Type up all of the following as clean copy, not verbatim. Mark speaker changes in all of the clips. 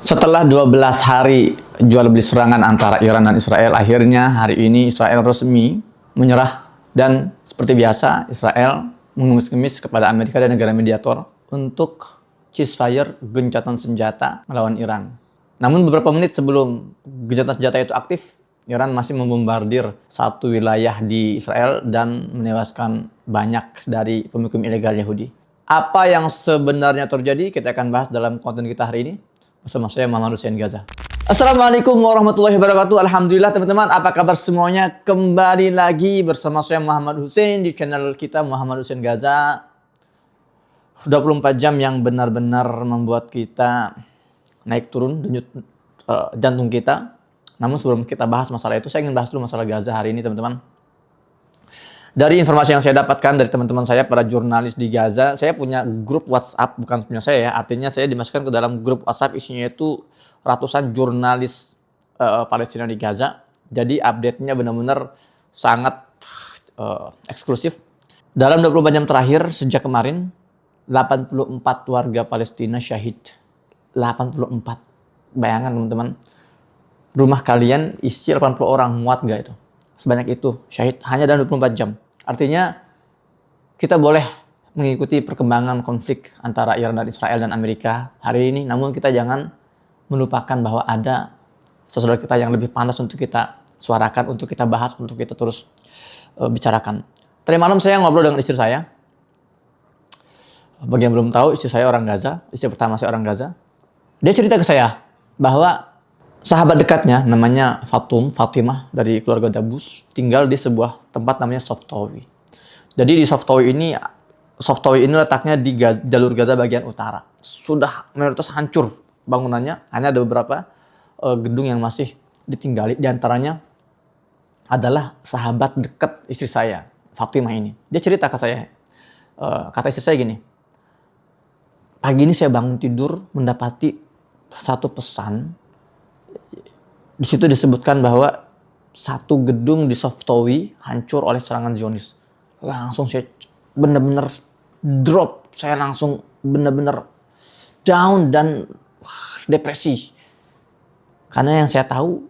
Speaker 1: Setelah 12 hari jual beli serangan antara Iran dan Israel, akhirnya hari ini Israel resmi menyerah dan seperti biasa Israel mengemis-ngemis kepada Amerika dan negara mediator untuk ceasefire, gencatan senjata melawan Iran. Namun beberapa menit sebelum gencatan senjata itu aktif, Iran masih membombardir satu wilayah di Israel dan menewaskan banyak dari pemukim ilegal Yahudi. Apa yang sebenarnya terjadi kita akan bahas dalam konten kita hari ini bersama saya Muhammad Hussein Gaza. Assalamualaikum warahmatullahi wabarakatuh. Alhamdulillah teman-teman, apa kabar semuanya? Kembali lagi bersama saya Muhammad Hussein di channel kita Muhammad Hussein Gaza. 24 jam yang benar-benar membuat kita naik turun denyut jantung kita. Namun sebelum kita bahas masalah itu, saya ingin bahas dulu masalah Gaza hari ini teman-teman. Dari informasi yang saya dapatkan dari teman-teman saya, para jurnalis di Gaza, saya punya grup WhatsApp, bukan punya saya ya, artinya saya dimasukkan ke dalam grup WhatsApp, isinya itu ratusan jurnalis Palestina di Gaza. Jadi update-nya benar-benar sangat eksklusif. Dalam 24 jam terakhir, sejak kemarin, 84 warga Palestina syahid. 84. Bayangkan teman-teman, rumah kalian isi 80 orang, muat gak itu? Sebanyak itu syahid hanya dalam 24 jam. Artinya kita boleh mengikuti perkembangan konflik antara Iran dan Israel dan Amerika hari ini, namun kita jangan melupakan bahwa ada saudara kita yang lebih pantas untuk kita suarakan, untuk kita bahas, untuk kita terus bicarakan. Tadi malam saya ngobrol dengan istri saya. Bagi yang belum tahu, istri saya orang Gaza, istri pertama saya orang Gaza. Dia cerita ke saya bahwa sahabat dekatnya namanya Fatimah dari keluarga Dabus tinggal di sebuah tempat namanya Softawi. Jadi di Softawi ini letaknya di jalur Gaza bagian utara. Sudah mayoritas hancur bangunannya, hanya ada beberapa gedung yang masih ditinggali. Di antaranya adalah sahabat dekat istri saya, Fatimah ini. Dia cerita ke saya, kata istri saya gini, pagi ini saya bangun tidur mendapati satu pesan. Di situ disebutkan bahwa satu gedung di Softawi hancur oleh serangan Zionis. Langsung saya benar-benar drop, saya langsung benar-benar down dan depresi. Karena yang saya tahu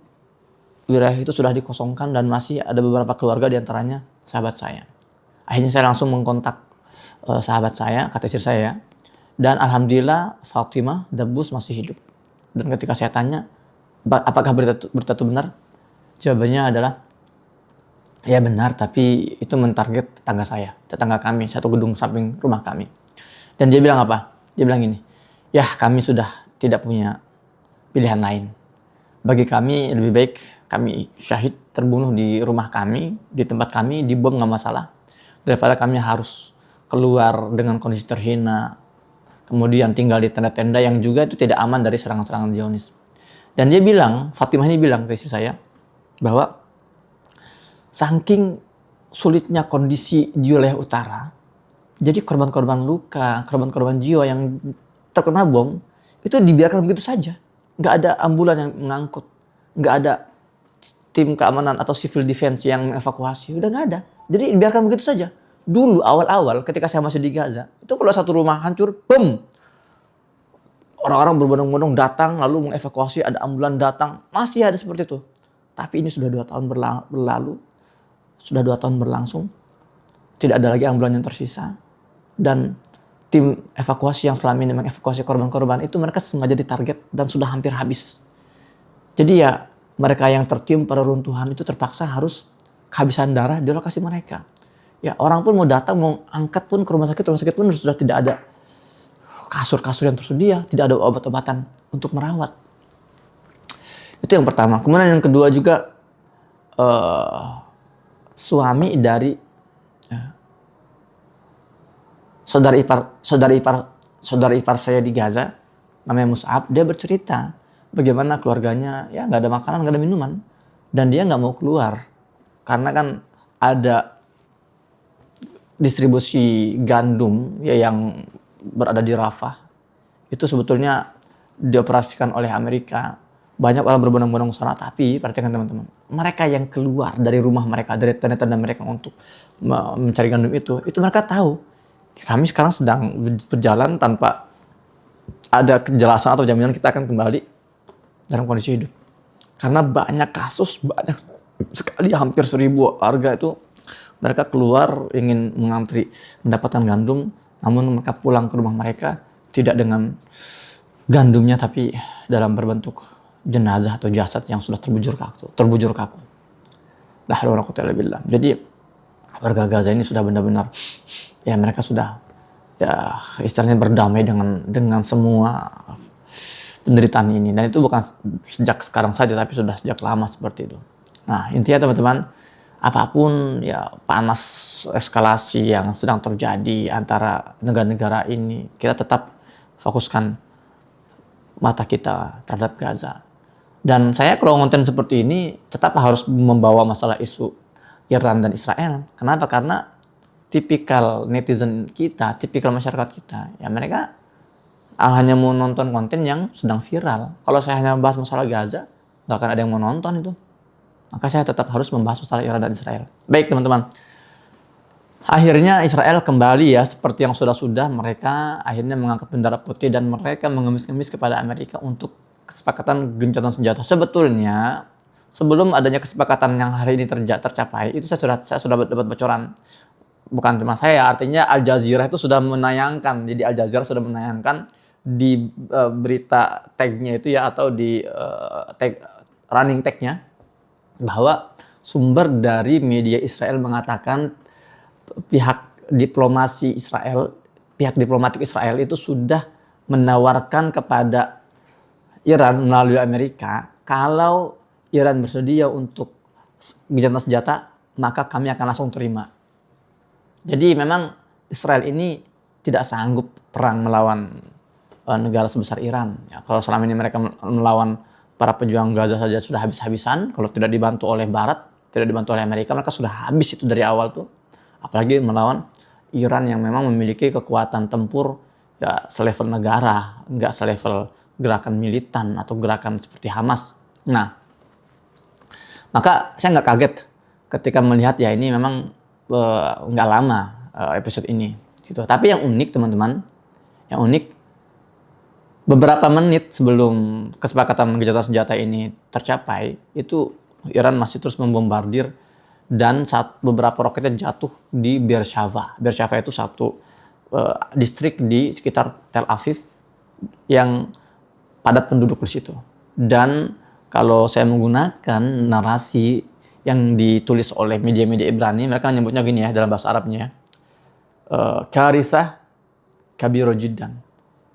Speaker 1: wilayah itu sudah dikosongkan dan masih ada beberapa keluarga di antaranya sahabat saya. Akhirnya saya langsung mengkontak sahabat saya, kata istri saya, dan alhamdulillah Fatimah Dabus masih hidup. Dan ketika saya tanya, apakah berita itu benar? Jawabannya adalah, ya benar, tapi itu mentarget tetangga kami, satu gedung samping rumah kami. Dan dia bilang apa? Dia bilang gini, ya kami sudah tidak punya pilihan lain. Bagi kami lebih baik kami syahid terbunuh di rumah kami, di tempat kami, dibom nggak masalah, daripada kami harus keluar dengan kondisi terhina, kemudian tinggal di tenda-tenda yang juga itu tidak aman dari serangan-serangan Zionis. Dan dia bilang, Fatimah ini bilang ke istri saya, bahwa saking sulitnya kondisi di wilayah utara, jadi korban-korban luka, korban-korban jiwa yang terkena bom, itu dibiarkan begitu saja. Nggak ada ambulan yang mengangkut, nggak ada tim keamanan atau civil defense yang mengevakuasi, udah nggak ada. Jadi dibiarkan begitu saja. Dulu awal-awal ketika saya masih di Gaza, itu kalau satu rumah hancur, boom! Orang-orang berbondong-bondong datang, lalu mengevakuasi, ada ambulan datang. Masih ada seperti itu. Tapi ini sudah 2 tahun berlalu. Sudah 2 tahun berlangsung. Tidak ada lagi ambulan yang tersisa. Dan tim evakuasi yang selama ini mengevakuasi korban-korban itu mereka sengaja ditarget dan sudah hampir habis. Jadi ya mereka yang tertium pada runtuhan itu terpaksa harus kehabisan darah di lokasi mereka. Ya orang pun mau datang, mau angkat pun ke rumah sakit pun sudah tidak ada kasur-kasur yang tersedia, tidak ada obat-obatan untuk merawat. Itu yang pertama. Kemudian yang kedua juga suami dari saudara ipar saya di Gaza, namanya Mus'ab, dia bercerita bagaimana keluarganya ya nggak ada makanan, nggak ada minuman, dan dia nggak mau keluar karena kan ada distribusi gandum ya yang berada di Rafah, itu sebetulnya dioperasikan oleh Amerika. Banyak orang berbondong-bondong sana, tapi perhatikan teman-teman, mereka yang keluar dari rumah mereka, dari tenda-tenda mereka untuk mencari gandum itu mereka tahu kami sekarang sedang berjalan tanpa ada kejelasan atau jaminan kita akan kembali dalam kondisi hidup. Karena banyak kasus, banyak sekali, hampir 1.000 warga itu mereka keluar ingin mengantri mendapatkan gandum, namun mereka pulang ke rumah mereka tidak dengan gandumnya, tapi dalam berbentuk jenazah atau jasad yang sudah terbujur kaku. La haula wala quwwata illa billah. Jadi warga Gaza ini sudah benar-benar, ya mereka sudah, ya istilahnya berdamai dengan semua penderitaan ini, dan itu bukan sejak sekarang saja tapi sudah sejak lama seperti itu. Nah, intinya teman-teman, apapun ya panas eskalasi yang sedang terjadi antara negara-negara ini, kita tetap fokuskan mata kita terhadap Gaza. Dan saya kalau konten seperti ini tetap harus membawa masalah isu Iran dan Israel. Kenapa? Karena tipikal netizen kita, tipikal masyarakat kita, ya mereka hanya mau nonton konten yang sedang viral. Kalau saya hanya membahas masalah Gaza, nggak akan ada yang mau nonton itu. Maka saya tetap harus membahas masalah Iran dan Israel. Baik teman-teman. Akhirnya Israel kembali ya seperti yang sudah-sudah, mereka akhirnya mengangkat bendera putih dan mereka mengemis-ngemis kepada Amerika untuk kesepakatan gencatan senjata. Sebetulnya sebelum adanya kesepakatan yang hari ini tercapai, itu saya sudah dapat bocoran. Bukan cuma saya, artinya Al Jazeera itu sudah menayangkan. Jadi Al Jazeera sudah menayangkan di berita tagnya itu ya, atau di running tagnya, bahwa sumber dari media Israel mengatakan pihak diplomatik Israel itu sudah menawarkan kepada Iran melalui Amerika, kalau Iran bersedia untuk gencatan senjata, maka kami akan langsung terima. Jadi memang Israel ini tidak sanggup perang melawan negara sebesar Iran. Ya, kalau selama ini mereka melawan para pejuang Gaza saja sudah habis-habisan, kalau tidak dibantu oleh Barat, tidak dibantu oleh Amerika, mereka sudah habis itu dari awal tuh. Apalagi melawan Iran yang memang memiliki kekuatan tempur ya selevel negara, nggak selevel gerakan militan atau gerakan seperti Hamas. Nah, maka saya nggak kaget ketika melihat ya ini memang nggak lama episode ini. Gitu. Tapi yang unik teman-teman, yang unik beberapa menit sebelum kesepakatan gencatan senjata ini tercapai, itu Iran masih terus membombardir dan beberapa roketnya jatuh di Beersheva. Beersheva itu satu distrik di sekitar Tel Aviv yang padat penduduk di situ. Dan kalau saya menggunakan narasi yang ditulis oleh media-media Ibrani, mereka menyebutnya gini ya dalam bahasa Arabnya. Karithah kabiro jiddan.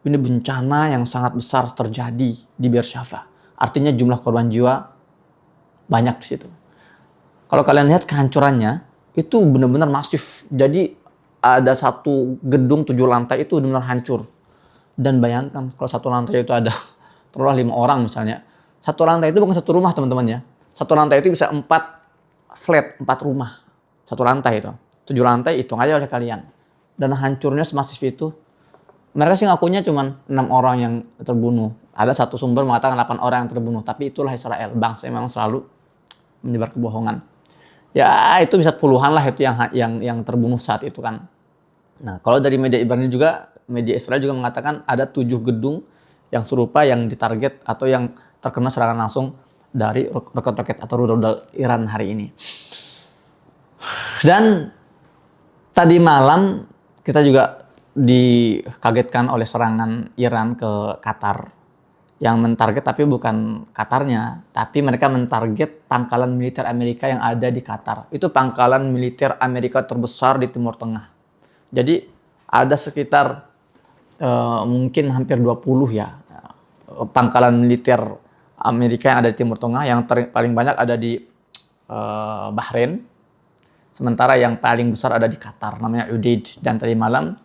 Speaker 1: Ini bencana yang sangat besar terjadi di Beersheva. Artinya jumlah korban jiwa banyak di situ. Kalau kalian lihat kehancurannya, itu benar-benar masif. Jadi ada satu gedung 7 lantai itu benar-benar hancur. Dan bayangkan kalau satu lantai itu ada taruhlah 5 orang misalnya. Satu lantai itu bukan satu rumah teman-teman ya. Satu lantai itu bisa 4 flat, 4 rumah. Satu lantai itu. 7 lantai hitung aja oleh kalian. Dan hancurnya semasif itu. Mereka sih ngakunya cuma 6 orang yang terbunuh. Ada satu sumber mengatakan 8 orang yang terbunuh. Tapi itulah Israel. Bangsa memang selalu menyebar kebohongan. Ya itu bisa puluhan lah itu yang terbunuh saat itu kan. Nah kalau dari media Ibrani juga, media Israel juga mengatakan ada 7 gedung yang serupa yang ditarget atau yang terkena serangan langsung dari roket-roket atau rudal Iran hari ini. Dan tadi malam kita juga dikagetkan oleh serangan Iran ke Qatar. Yang mentarget tapi bukan Qatarnya, tapi mereka mentarget pangkalan militer Amerika yang ada di Qatar. Itu pangkalan militer Amerika terbesar di Timur Tengah. Jadi ada sekitar mungkin hampir 20 ya pangkalan militer Amerika yang ada di Timur Tengah. Yang paling banyak ada di Bahrain. Sementara yang paling besar ada di Qatar, namanya Udeid. Dan tadi malam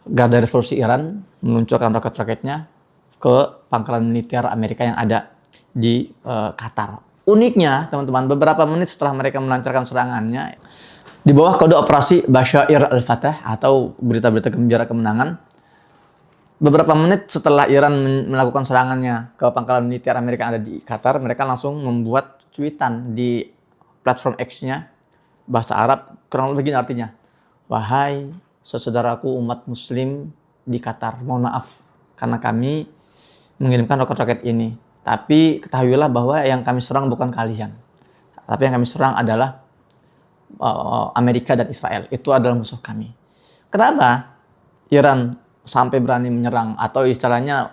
Speaker 1: Garda Revolusi Iran meluncurkan roket-roketnya ke pangkalan militer Amerika yang ada di Qatar. Uniknya, teman-teman, beberapa menit setelah mereka melancarkan serangannya, di bawah kode operasi Bashair al-Fatah atau berita-berita gembira kemenangan, beberapa menit setelah Iran melakukan serangannya ke pangkalan militer Amerika yang ada di Qatar, mereka langsung membuat cuitan di platform X-nya, bahasa Arab, kurang lebih begini artinya. Wahai saudaraku umat muslim di Qatar, mohon maaf karena kami mengirimkan roket-roket ini. Tapi ketahuilah bahwa yang kami serang bukan kalian. Tapi yang kami serang adalah Amerika dan Israel. Itu adalah musuh kami. Kenapa Iran sampai berani menyerang atau istilahnya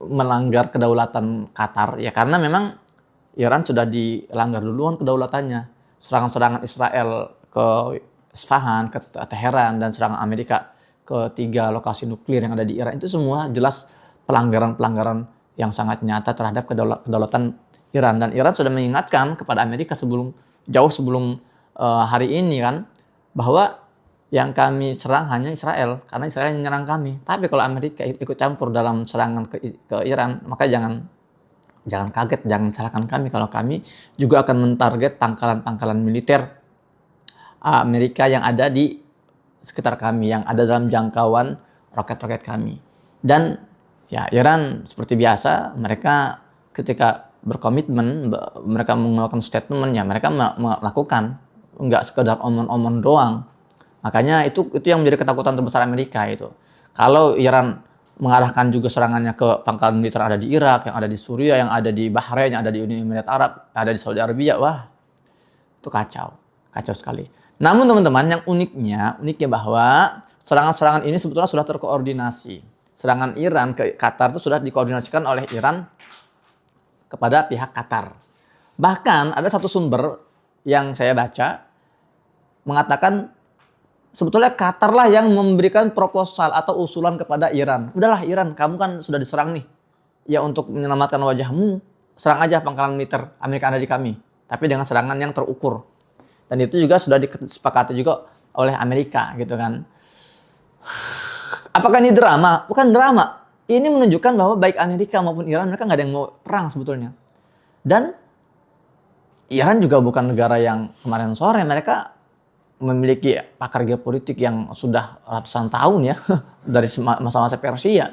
Speaker 1: melanggar kedaulatan Qatar? Ya karena memang Iran sudah dilanggar duluan kedaulatannya. Serangan-serangan Israel ke Isfahan, ke Teheran, dan serangan Amerika ke 3 lokasi nuklir yang ada di Iran, itu semua jelas pelanggaran-pelanggaran yang sangat nyata terhadap kedaulatan Iran. Dan Iran sudah mengingatkan kepada Amerika jauh sebelum hari ini kan, bahwa yang kami serang hanya Israel, karena Israel yang menyerang kami. Tapi kalau Amerika ikut campur dalam serangan ke Iran, maka jangan kaget, jangan salahkan kami kalau kami juga akan mentarget pangkalan-pangkalan militer Amerika yang ada di sekitar kami, yang ada dalam jangkauan roket-roket kami. Dan ya Iran seperti biasa, mereka ketika berkomitmen, mereka mengeluarkan statement, ya mereka melakukan, nggak sekedar omong-omong doang. Makanya itu yang menjadi ketakutan terbesar Amerika itu. Kalau Iran mengarahkan juga serangannya ke pangkalan militer ada di Irak, yang ada di Suriah, yang ada di Bahrain, yang ada di Uni Emirat Arab, yang ada di Saudi Arabia, wah itu kacau sekali. Namun teman-teman, yang uniknya bahwa serangan-serangan ini sebetulnya sudah terkoordinasi. Serangan Iran ke Qatar itu sudah dikoordinasikan oleh Iran kepada pihak Qatar. Bahkan ada satu sumber yang saya baca mengatakan sebetulnya Qatar lah yang memberikan proposal atau usulan kepada Iran. Udahlah Iran, kamu kan sudah diserang nih. Ya untuk menyelamatkan wajahmu, serang aja pangkalan militer Amerika ada di kami. Tapi dengan serangan yang terukur. Dan itu juga sudah disepakati juga oleh Amerika gitu kan. Apakah ini drama? Bukan drama. Ini menunjukkan bahwa baik Amerika maupun Iran, mereka nggak ada yang mau perang sebetulnya. Dan Iran juga bukan negara yang kemarin sore. Mereka memiliki pakar geopolitik yang sudah ratusan tahun ya. Dari masa-masa Persia.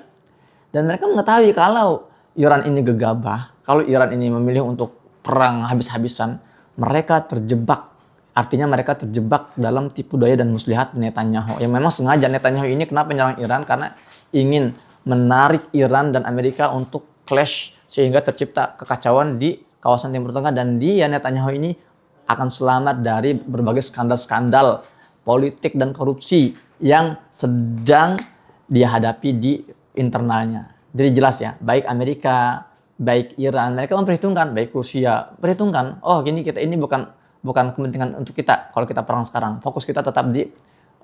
Speaker 1: Dan mereka mengetahui kalau Iran ini gegabah, kalau Iran ini memilih untuk perang habis-habisan, mereka terjebak. Artinya mereka terjebak dalam tipu daya dan muslihat Netanyahu. Yang memang sengaja Netanyahu ini kenapa menyerang Iran? Karena ingin menarik Iran dan Amerika untuk clash sehingga tercipta kekacauan di kawasan Timur Tengah. Dan dia, Netanyahu ini, akan selamat dari berbagai skandal-skandal politik dan korupsi yang sedang dia hadapi di internalnya. Jadi jelas ya, baik Amerika, baik Iran, mereka memperhitungkan, baik Rusia, perhitungkan, oh gini kita ini bukan kepentingan untuk kita kalau kita perang sekarang. Fokus kita tetap di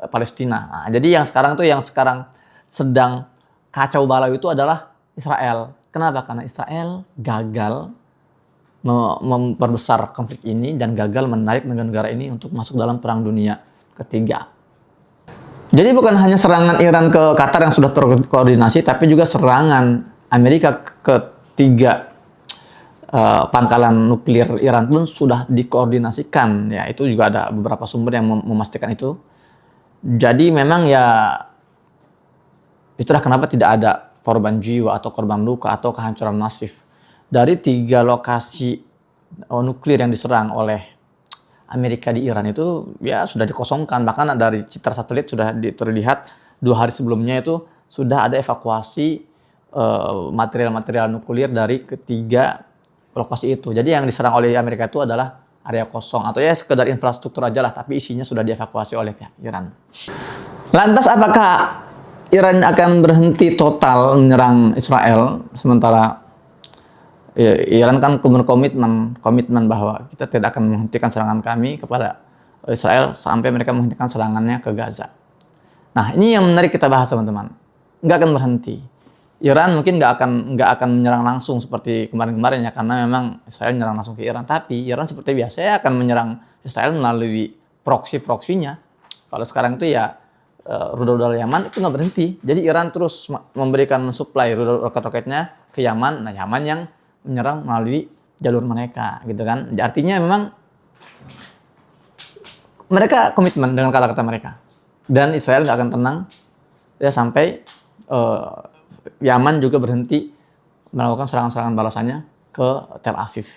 Speaker 1: Palestina. Nah, jadi yang sekarang sedang kacau balau itu adalah Israel. Kenapa? Karena Israel gagal memperbesar konflik ini dan gagal menarik negara-negara ini untuk masuk dalam perang dunia ketiga. Jadi bukan hanya serangan Iran ke Qatar yang sudah terkoordinasi, tapi juga serangan Amerika ke 3 pangkalan nuklir Iran pun sudah dikoordinasikan. Ya, itu juga ada beberapa sumber yang memastikan itu. Jadi memang ya itulah kenapa tidak ada korban jiwa atau korban luka atau kehancuran masif. Dari 3 lokasi nuklir yang diserang oleh Amerika di Iran itu ya sudah dikosongkan. Bahkan dari citra satelit sudah terlihat 2 hari sebelumnya itu sudah ada evakuasi material-material nuklir dari ketiga lokasi itu. Jadi yang diserang oleh Amerika itu adalah area kosong atau ya sekedar infrastruktur aja lah, tapi isinya sudah dievakuasi oleh pihak Iran. Lantas apakah Iran akan berhenti total menyerang Israel sementara ya, Iran kan komitmen bahwa kita tidak akan menghentikan serangan kami kepada Israel sampai mereka menghentikan serangannya ke Gaza. Nah, ini yang menarik kita bahas teman-teman. Nggak akan berhenti. Iran mungkin nggak akan menyerang langsung seperti kemarin-kemarin ya, karena memang Israel menyerang langsung ke Iran. Tapi Iran seperti biasa ya akan menyerang Israel melalui proksi-proksinya. Kalau sekarang itu ya rudal-rudal Yaman itu nggak berhenti. Jadi Iran terus memberikan supply rudal roket-roketnya ke Yaman. Nah, Yaman yang menyerang melalui jalur mereka, gitu kan. Artinya memang mereka komitmen dengan kata-kata mereka. Dan Israel nggak akan tenang ya sampai Yaman juga berhenti melakukan serangan-serangan balasannya ke Tel Aviv.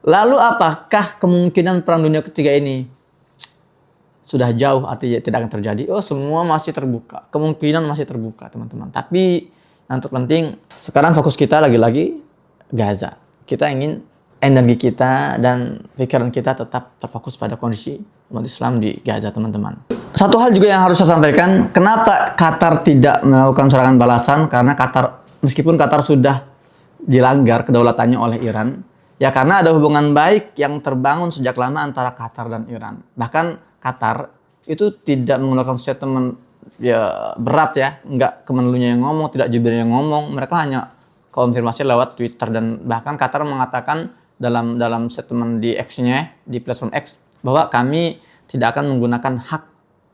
Speaker 1: Lalu apakah kemungkinan perang dunia ketiga ini sudah jauh artinya tidak akan terjadi? Oh, semua masih terbuka. Kemungkinan masih terbuka, teman-teman. Tapi yang terpenting sekarang fokus kita lagi-lagi Gaza. Kita ingin energi kita dan pikiran kita tetap terfokus pada kondisi umat Islam di Gaza, teman-teman. Satu hal juga yang harus saya sampaikan, kenapa Qatar tidak melakukan serangan balasan? Karena Qatar, meskipun Qatar sudah dilanggar kedaulatannya oleh Iran, ya karena ada hubungan baik yang terbangun sejak lama antara Qatar dan Iran. Bahkan Qatar itu tidak mengeluarkan statement ya berat ya, nggak Kemenlunya yang ngomong, tidak Jubirnya yang ngomong, mereka hanya konfirmasi lewat Twitter, dan bahkan Qatar mengatakan dalam statement di X-nya, di platform X, bahwa kami tidak akan menggunakan hak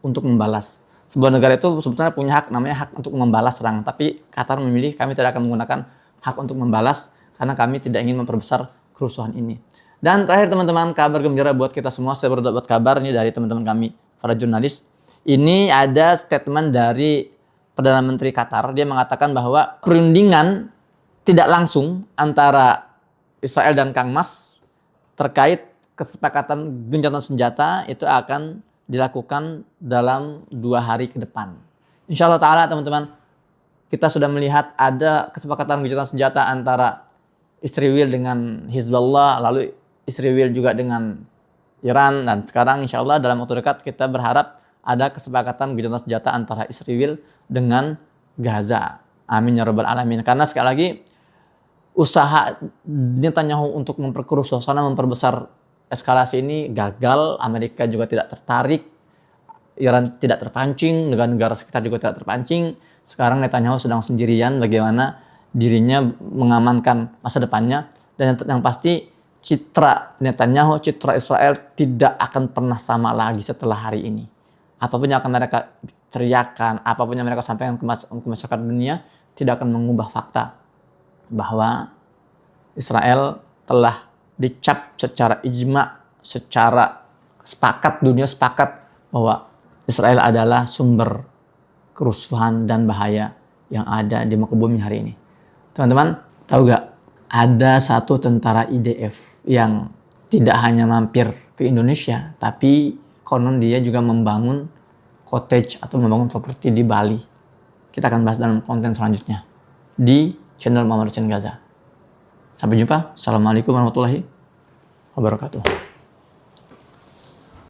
Speaker 1: untuk membalas. Sebuah negara itu sebetulnya punya hak, namanya hak untuk membalas serangan, tapi Qatar memilih kami tidak akan menggunakan hak untuk membalas karena kami tidak ingin memperbesar kerusuhan ini. Dan terakhir teman-teman, kabar gembira buat kita semua. Saya baru dapat kabar ini dari teman-teman kami, para jurnalis. Ini ada statement dari Perdana Menteri Qatar. Dia mengatakan bahwa perundingan tidak langsung antara Israel dan Kang Mas terkait kesepakatan gencatan senjata itu akan dilakukan dalam 2 hari ke depan. Insya Allah Ta'ala teman-teman, kita sudah melihat ada kesepakatan gencatan senjata antara Israel dengan Hizbullah, lalu Israel juga dengan Iran, dan sekarang insya Allah dalam waktu dekat kita berharap ada kesepakatan gencatan senjata antara Israel dengan Gaza. Amin ya rabbal alamin. Karena sekali lagi usaha Netanyahu untuk memperkeruh suasana, memperbesar eskalasi ini gagal. Amerika juga tidak tertarik, Iran tidak terpancing, negara-negara sekitar juga tidak terpancing. Sekarang Netanyahu sedang sendirian bagaimana dirinya mengamankan masa depannya, dan yang pasti citra Netanyahu, citra Israel tidak akan pernah sama lagi setelah hari ini. Apapun yang akan mereka teriakan, apapun yang mereka sampaikan ke masyarakat dunia, tidak akan mengubah fakta bahwa Israel telah dicap secara ijma, secara sepakat, dunia sepakat bahwa Israel adalah sumber kerusuhan dan bahaya yang ada di muka bumi hari ini. Teman-teman, tahu gak? Ada satu tentara IDF yang tidak hanya mampir ke Indonesia, tapi konon dia juga membangun cottage atau membangun properti di Bali. Kita akan bahas dalam konten selanjutnya di channel Muhammad Hussein Gaza. Sampai jumpa. Assalamualaikum warahmatullahi wabarakatuh.